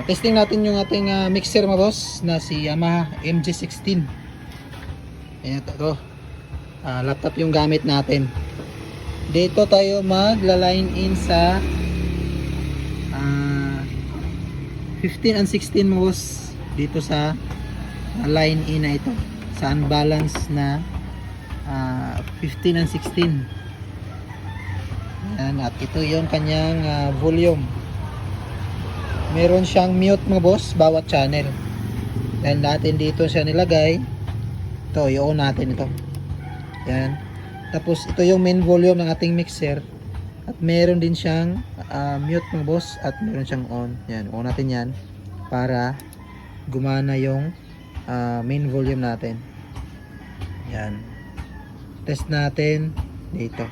Testing natin yung ating mixer mga boss na si Yamaha MG16. Ayan ito. Laptop yung gamit natin. Dito tayo magla-line in sa 15 and 16 mga boss. Dito sa line in na ito. Sa unbalance na 15 and 16. Ayan, at ito yung kanyang volume. Meron siyang mute mga boss bawat channel. Dahil natin dito siya nilagay. Ito, i-on natin ito. Yan. Tapos ito yung main volume ng ating mixer. At meron din siyang mute mga boss. At meron siyang on. Yan, on natin yan. Para gumana yung main volume natin. Yan. Test natin dito.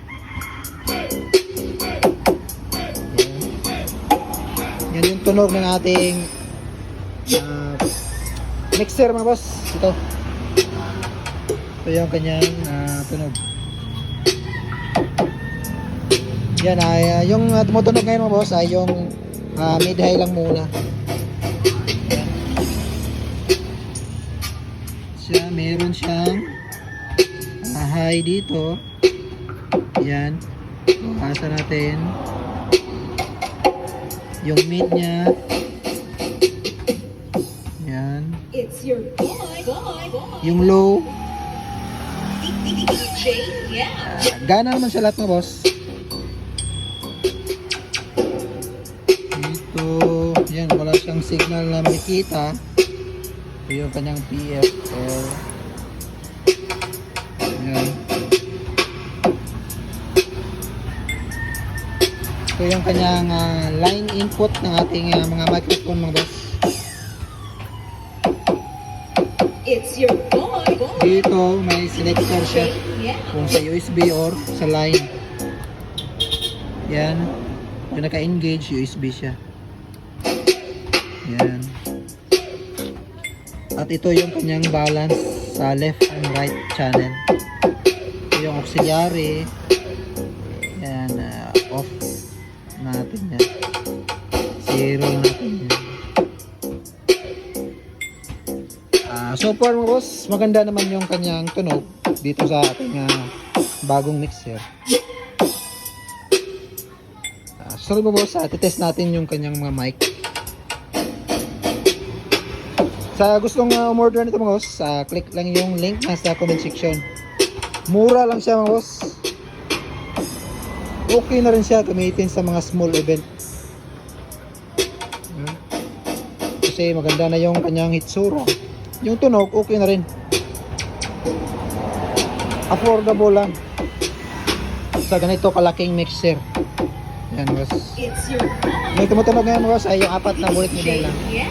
Yan yung tunog ng ating mixer mga boss. Ito yung kanyang tunog. Yan ay yung tumutunog ngayon mga boss ay yung mid-high lang muna. Siya, meron siyang high dito. Yan. Bukasan natin yung mid niya. Yan. It's your boy. Yung low. DJ, yeah. Gana naman siya lahat mga boss. Dito. Yan. Wala siyang signal na makikita. Ito yung kanyang PFL. Yan. Ito yung kanyang line input ng ating mga microphone mga boss. It's your boy. Dito may selector siya Yeah. kung sa USB or sa line. Yan. Kung naka-engage, USB siya. Yan. At ito yung kanyang balance sa left and right channel. Ito yung auxiliary. Yan. Off natin yan. Zero natin yan. So far mga boss, maganda naman yung kanyang tunog dito sa ating bagong mixer. Sorry mga boss, titest natin yung kanyang mga mic. Sa gustong umorder nito mga boss, click lang yung link nasa comment section. Mura lang siya mga boss. Okay na rin siya gamitin sa mga small event. Kasi maganda na yung kanyang hitsura. Yung tunog, okay na rin. Affordable lang sa ganito kalaking mixer. Yan boss. It's your May tumutunog ngayon boss ay yung 4 na bullet nila lang. yeah.